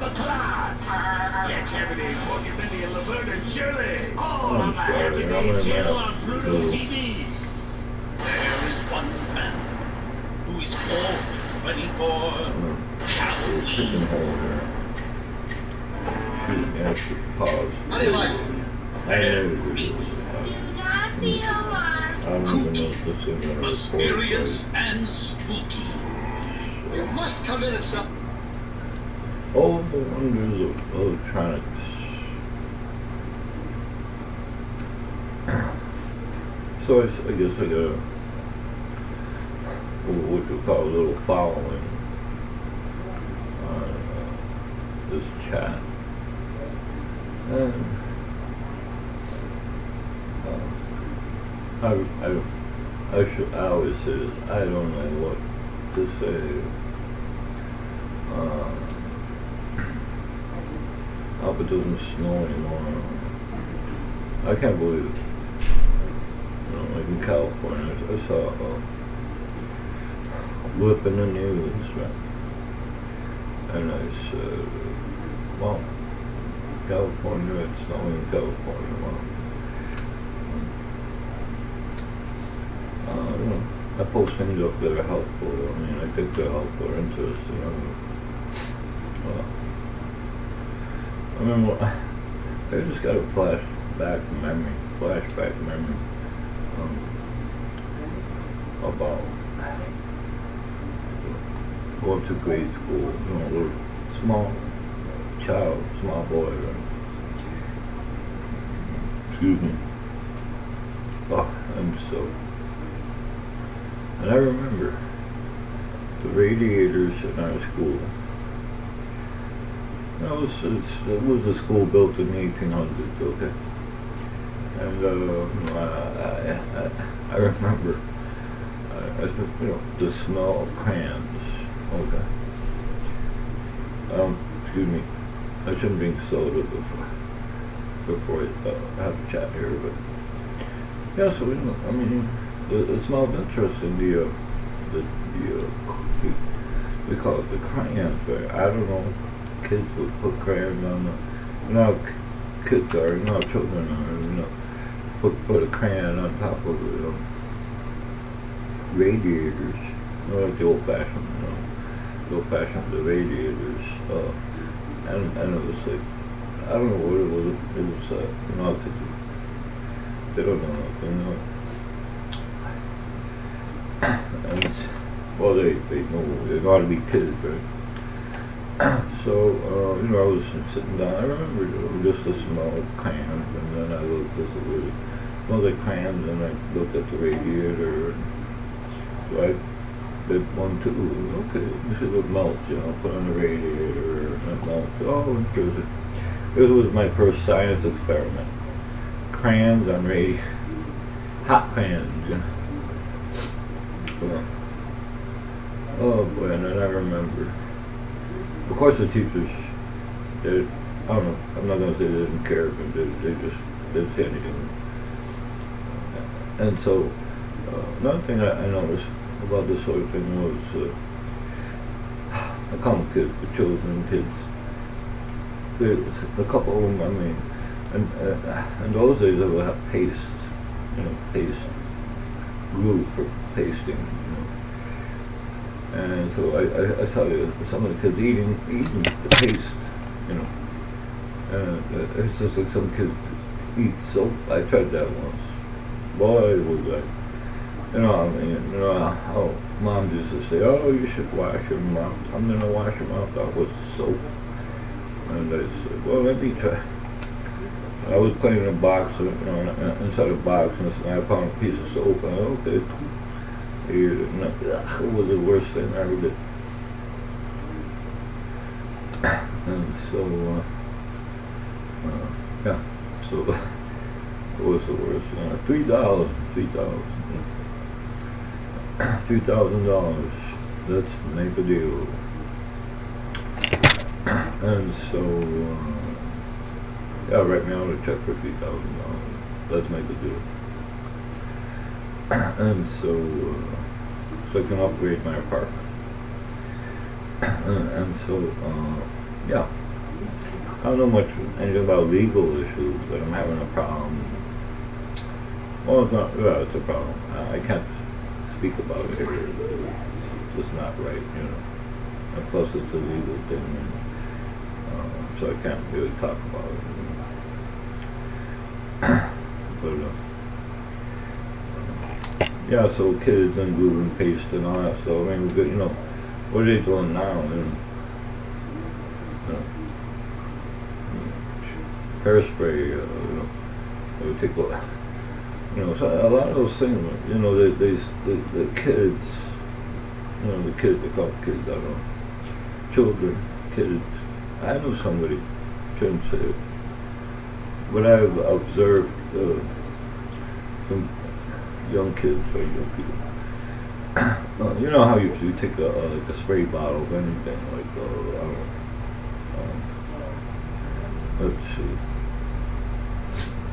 on the clock. Catch everyday Porky, Mindy, and Laverne and Shirley. All on the sorry, Everyday Channel on Pluto TV. There is one family who is always ready for Halloween. Pause. How do you like it? Very Do not be alarmed. I don't even know if this is gonna mysterious and spooky. You must come in at some. All the wonders of electronics. So I guess I got a, what you call a little following on this chat. And I always say this, I don't know what to say. Hope it doesn't snow anymore. I can't believe it. You know, like in California, I saw a blip in the news, right? And I said, well, California, it's snowing in California. Well, you know, I post things up that are helpful. I mean, I think they're helpful or interesting. I remember, I just got a flashback memory about going to grade school, you know, a little small boy, right? Excuse me. And I remember the radiators in our school. It was a school built in the 1800s, okay? And I remember, you know, the smell of crayons, okay? Excuse me, I shouldn't drink soda before I have a chat here, but yeah. So I mean, it smelled interesting. We call it the crayons, but I don't know. Kids would put crayons on the, you know, kids are, you know, children are, you know, put a crayon on top of the radiators, you know, like the old-fashioned radiators, and it was like, I don't know what it was. It was, you know, they don't know nothing, you know. And well, they know they ought to be kids, right? So, you know, I was sitting down. I remember just the smell of crayons, and then I looked at the smell like crayons, and I looked at the radiator. And so I did one, two. Okay, this is what melts, you know. Put on the radiator, and it melts. Oh, interesting. It was my first science experiment. Crayons on radiator, hot crayons, you know. So, oh boy, and then I remember. Of course, the teachers, I don't know, I'm not going to say they didn't care, but they just didn't say anything. And so, another thing I noticed about this sort of thing was, I call them kids, the children, kids. A couple of them, I mean, and in those days they would have paste, you know, paste, glue for pasting, you know. And so I saw some of the kids eating the paste, you know. And it's just like some kids eat soap. I tried that once. Boy, was I, you know, I mean, you know, how mom used to say, oh, you should wash your mouth. I'm going to wash your mouth out with soap. And I said, well, let me try. I was playing in a box, you know, inside a box, and I found a piece of soap, and I okay. It was the worst thing I ever did. And so, yeah, so it was the worst. $3,000. Let's make a deal. And so, yeah, write me out a check for $3,000. Let's make a deal. And so I can upgrade my apartment. And so, yeah, don't know much anything about legal issues, but I'm having a problem. Well, it's not. Well, it's a problem. I can't speak about it here. It's just not right, you know. And plus, it's a legal thing, and, so I can't really talk about it. But yeah, so kids and glue and paste and all that. So I mean, you know, what are they doing now? You know, hairspray. You know, they would take a, you know, so a lot of those things. You know, the kids. You know, the kids. They call kids. I don't know. Children, kids. I know somebody. Shouldn't say it. But I've observed some young kids or young people. You know how you take like a spray bottle of anything, like I don't know. Let's see,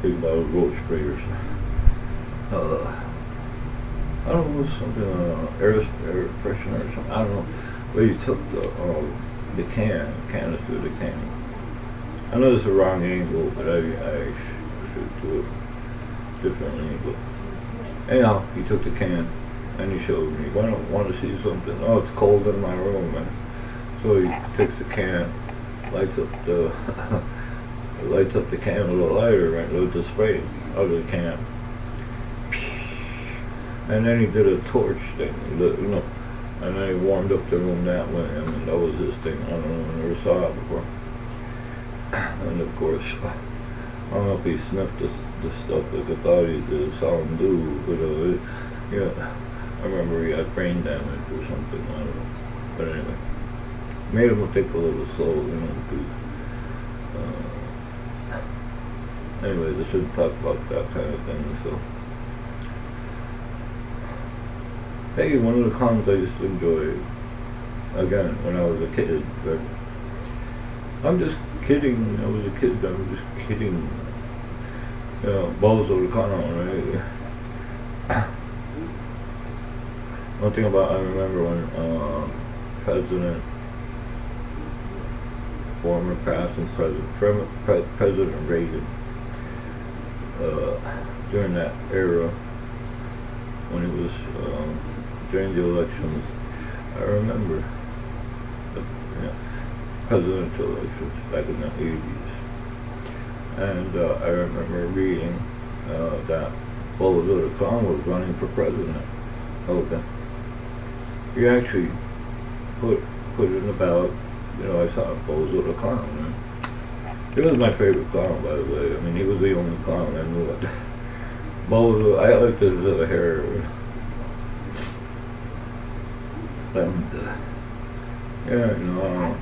big bottle of roach spray or something. I don't know, something air freshener or something. I don't know. Where you took the canister of the can. I know it's a wrong angle, but I should do it differently. But anyhow, he took the can and he showed me. I don't want to see something. Oh, it's cold in my room, man. So he takes the can, lights up the can with a lighter, right? With the spray out of the can, and then he did a torch thing, you know. And then he warmed up the room that way. I mean, that was his thing. I don't know, I never saw it before. And of course, I don't know if he sniffed the stuff like I thought he did, saw him do, but yeah, I remember he had brain damage or something, I don't know. But anyway, made him take a little slow, you know, because, anyways, I shouldn't talk about that kind of thing, so. Hey, one of the clowns I used to enjoy, again, when I was a kid, but I'm just kidding. I was a kid. I'm just kidding. You know, Bozo the Clown, right? One thing about I remember when former past and President Reagan, during that era when it was during the elections, I remember the presidential elections back in the 80s. And I remember reading that Bozo the Clown was running for president. Okay. He actually put it in the ballot. You know, I saw Bozo the Clown. Right? He was my favorite clown, by the way. I mean, he was the only clown I knew. Bozo, I liked his hair. And yeah, you know,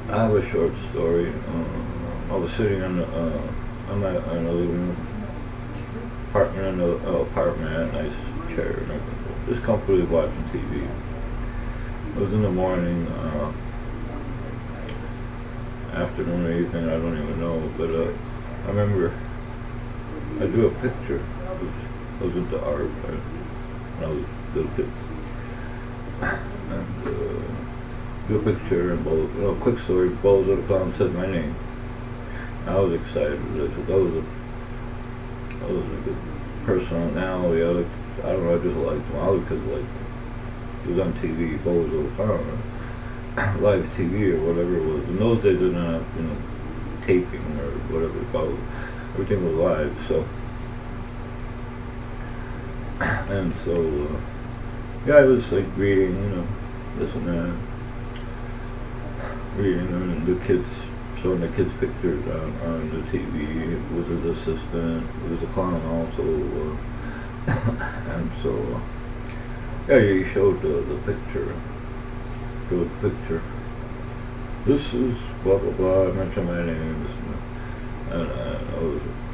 I have a short story. I was sitting in the living room, apartment, had a nice chair and everything. Just comfortably watching TV. It was in the morning, afternoon or evening, I don't even know, but I remember I drew a picture. I was into art when I was a little kid. And drew a picture and quick story, Bozo the Clown said my name. I was excited. I said, that was a good personality. I don't know, I just liked him. I was because like he was on TV, Bozo the Clown, live TV or whatever it was. In those days, they didn't have, you know, taping or whatever it's called. Everything was live, so. And so, yeah, I was like reading, you know, this and that. Reading, and the kids, showing the kids' pictures on the TV. It was his assistant, it was a clown also. And so, yeah, he showed the picture. Showed the picture. This is blah blah blah. I mentioned my name. And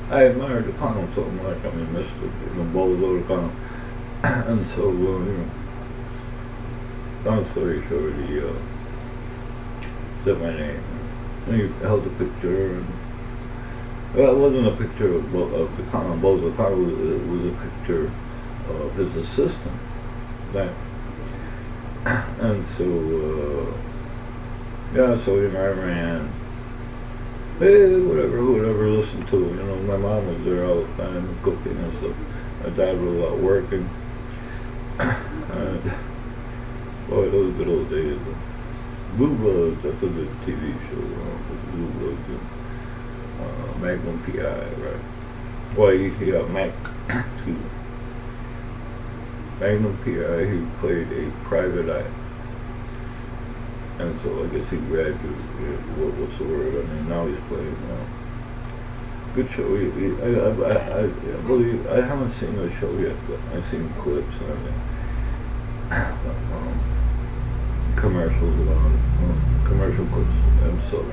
I admired the clown so much. I mean, Mr. Bozo the Clown. And so, you know, long story short, he said my name. And he held a picture. And, well, it wasn't a picture of the clown, Bozo the Clown. It was a picture of his assistant. That. And so, Yeah, so you know, I ran. Hey, whatever, listen to it. You know, my mom was there all the time cooking and stuff. My dad was out working. And, boy, those good old days. Blue Bloods, that's a good TV show. Blue Bloods and Magnum P.I., right? Well, yeah, excuse me. Magnum P.I., he played a private eye. And so I guess he graduated. What's the word? I mean, now he's playing good show. I believe I haven't seen the show yet, but I've seen clips and everything. Commercials about it, commercial clips, and so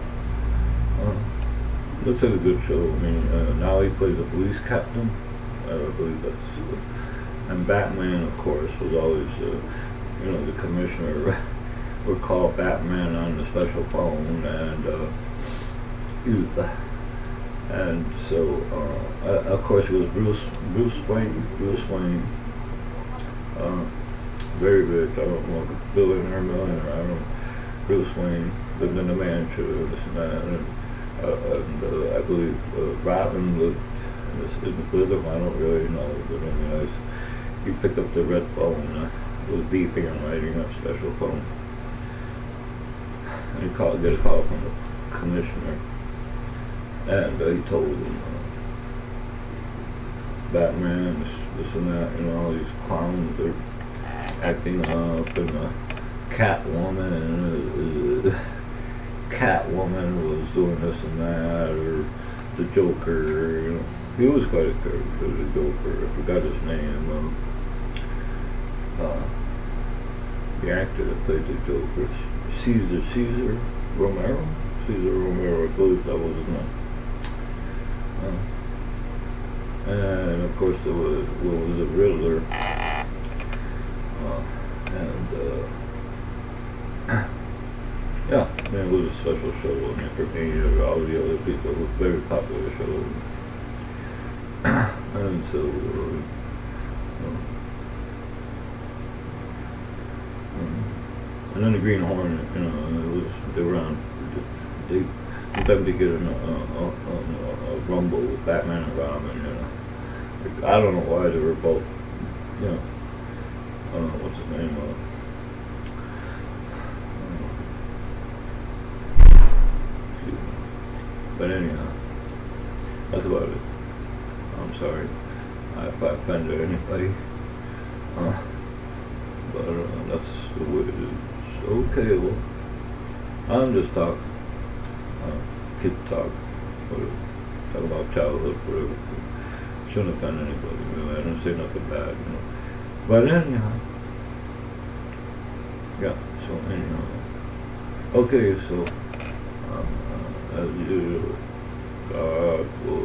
looks like a good show. I mean, now he plays a police captain. I believe that's. And Batman, of course, was always, you know, the commissioner. Would call Batman on the special phone, and so of course it was Bruce Wayne, very rich. I don't know, billionaire, millionaire. I don't know. Bruce Wayne lived in a mansion, this and that, and I believe Robin lived with him. I don't really know, but I mean, he picked up the red phone. It was beeping and writing up special phone. And he get a call from the commissioner, and he told him Batman, this and that, you know, all these clowns are acting up, and Catwoman was doing this and that, or the Joker, you know. He was quite a character, the Joker. I forgot his name. The actor that played the Joker. Cesar Romero, I believe that was his name. And of course there was a Riddler, yeah, I mean, it was a special show. I mean, for me, all the other people, it was a very popular show. And so, and then the Green Hornet, you know, they were on. They them to get in a rumble with Batman and Robin, you know. I don't know why they were both, you know. I don't know what's his name. But anyhow, that's about it. I'm sorry if I offended anybody. But that's the way it is. Okay, well, I'm just talking. Kid talk. Whatever. Talk about childhood, whatever. Shouldn't offend anybody, really. I didn't say nothing bad, you know. But anyhow. Yeah, so anyhow. Okay, so, as usual, God will